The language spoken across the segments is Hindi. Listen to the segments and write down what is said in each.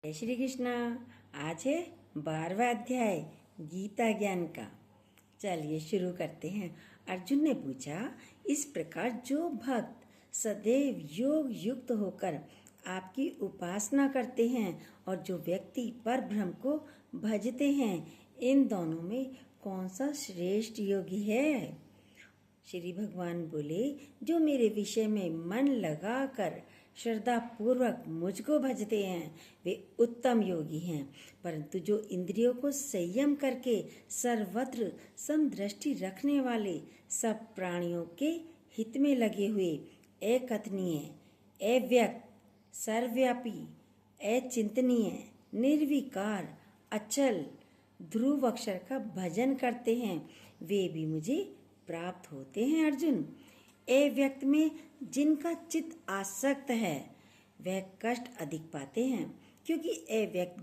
जय श्री कृष्णा। आज है 12वां अध्याय गीता ज्ञान का। चलिए शुरू करते हैं। अर्जुन ने पूछा, इस प्रकार जो भक्त सदैव योग युक्त होकर आपकी उपासना करते हैं और जो व्यक्ति परब्रह्म को भजते हैं, इन दोनों में कौन सा श्रेष्ठ योगी है? श्री भगवान बोले, जो मेरे विषय में मन लगाकर श्रद्धा पूर्वक मुझको भजते हैं वे उत्तम योगी हैं। परंतु जो इंद्रियों को संयम करके सर्वत्र समदृष्टि रखने वाले, सब प्राणियों के हित में लगे हुए, अकथनीय, अव्यक्त, सर्वव्यापी, अचिंतनीय, निर्विकार, अचल, ध्रुव अक्षर का भजन करते हैं, वे भी मुझे प्राप्त होते हैं। अर्जुन, अव्यक्त में जिनका चित्त आसक्त है वह कष्ट अधिक पाते हैं, क्योंकि अव्यक्त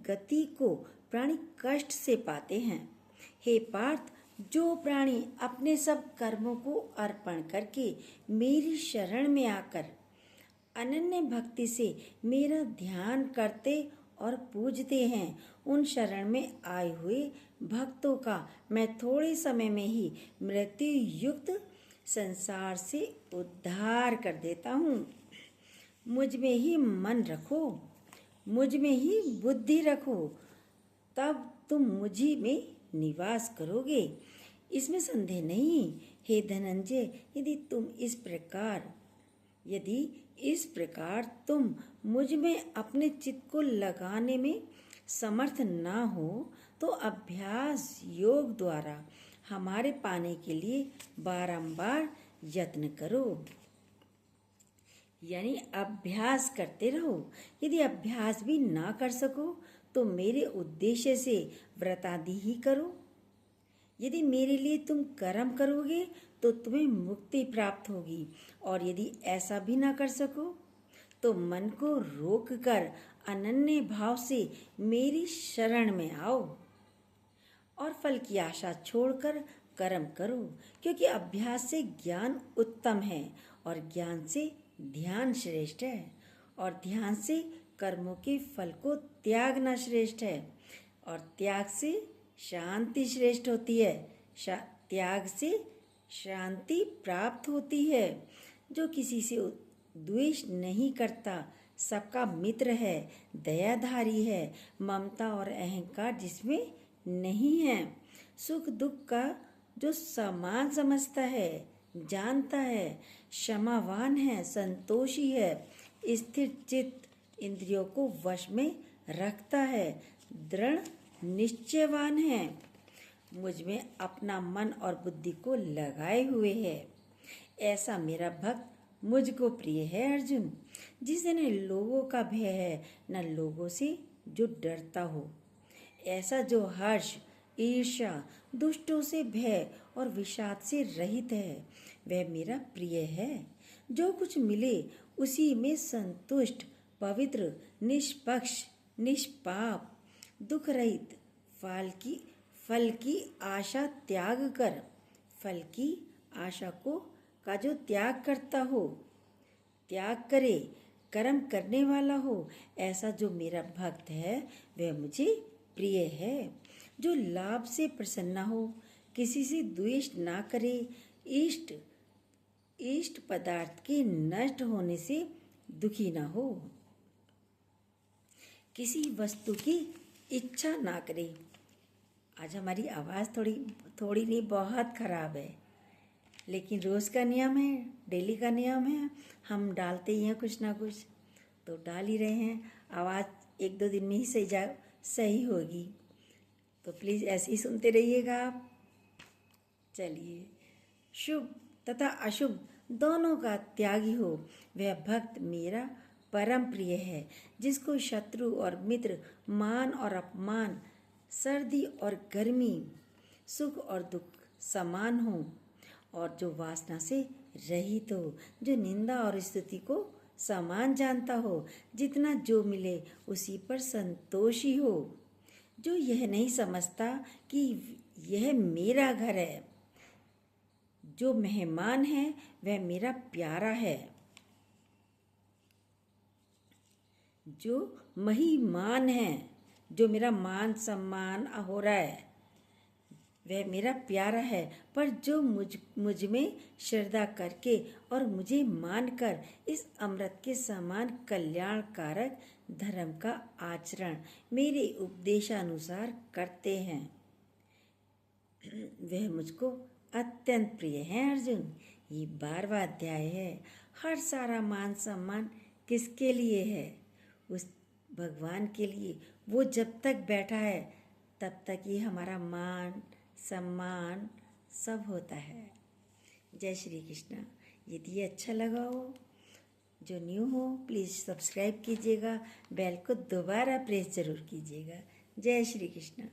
गति को प्राणी कष्ट से पाते हैं। हे पार्थ, जो प्राणी अपने सब कर्मों को अर्पण करके मेरी शरण में आकर अनन्य भक्ति से मेरा ध्यान करते और पूजते हैं, उन शरण में आए हुए भक्तों का मैं थोड़े समय में ही मृत्यु युक्त संसार से उद्धार कर देता हूँ। मुझ में ही मन रखो, मुझ में ही बुद्धि रखो, तब तुम मुझी में निवास करोगे, इसमें संदेह नहीं। हे धनंजय, यदि इस प्रकार तुम मुझ में अपने चित्त को लगाने में समर्थ ना हो तो अभ्यास योग द्वारा हमारे पाने के लिए बारंबार यत्न करो, यानी अभ्यास करते रहो। यदि अभ्यास भी ना कर सको तो मेरे उद्देश्य से व्रतादि ही करो। यदि मेरे लिए तुम कर्म करोगे तो तुम्हें मुक्ति प्राप्त होगी, और यदि ऐसा भी ना कर सको तो मन को रोक कर अनन्य भाव से मेरी शरण में आओ और फल की आशा छोड़कर कर्म करो, क्योंकि अभ्यास से ज्ञान उत्तम है और ज्ञान से ध्यान श्रेष्ठ है, और ध्यान से कर्मों के फल को त्यागना श्रेष्ठ है, और त्याग से शांति श्रेष्ठ होती है। त्याग से शांति प्राप्त होती है। जो किसी से द्वेष नहीं करता, सबका मित्र है, दयाधारी है, ममता और अहंकार जिसमें नहीं है, सुख दुख का जो समान समझता है, जानता है, क्षमावान है, संतोषी है, स्थिर चित्त, इंद्रियों को वश में रखता है, दृढ़ निश्चयवान है, मुझ में अपना मन और बुद्धि को लगाए हुए है, ऐसा मेरा भक्त मुझको प्रिय है। अर्जुन, जिसे न लोगों का भय है न लोगों से जो डरता हो, ऐसा जो हर्ष, ईर्ष्या, दुष्टों से भय और विषाद से रहित है, वह मेरा प्रिय है। जो कुछ मिले उसी में संतुष्ट, पवित्र, निष्पक्ष, निष्पाप, दुख रहित, फल की आशा त्याग कर, फल की आशा का जो त्याग करता हो, त्याग करे, कर्म करने वाला हो, ऐसा जो मेरा भक्त है वह मुझे प्रिय है। जो लाभ से प्रसन्न हो, किसी से द्वेष ना करे, इष्ट पदार्थ के नष्ट होने से दुखी ना हो, किसी वस्तु की इच्छा ना करे। आज हमारी आवाज़ थोड़ी नहीं बहुत ख़राब है, लेकिन रोज़ का नियम है, डेली का नियम है, हम डालते ही हैं कुछ ना कुछ, तो डाल ही रहे हैं। आवाज़ 1-2 दिन में ही सही होगी, तो प्लीज़ ऐसे ही सुनते रहिएगा आप। चलिए, शुभ तथा अशुभ दोनों का त्यागी हो, वह भक्त मेरा परम प्रिय है। जिसको शत्रु और मित्र, मान और अपमान, सर्दी और गर्मी, सुख और दुख समान हो, और जो वासना से रहित हो, जो निंदा और स्तुति को समान जानता हो, जितना जो मिले उसी पर संतोषी हो, जो यह नहीं समझता कि यह मेरा घर है, जो मेहमान है वह मेरा प्यारा है, जो महिमान है, जो मेरा मान सम्मान हो रहा है, वह मेरा प्यारा है। पर जो मुझ में श्रद्धा करके और मुझे मानकर इस अमृत के समान कल्याणकारक धर्म का आचरण मेरे उपदेशानुसार करते हैं, वह मुझको अत्यंत प्रिय है। अर्जुन, ये 12वां अध्याय है। हर सारा मान सम्मान किसके लिए है? उस भगवान के लिए। वो जब तक बैठा है तब तक ये हमारा मान सम्मान सब होता है। जय श्री कृष्णा। यदि ये अच्छा लगा हो, जो न्यू हो प्लीज़ सब्सक्राइब कीजिएगा, बेल को दोबारा प्रेस ज़रूर कीजिएगा। जय श्री कृष्णा।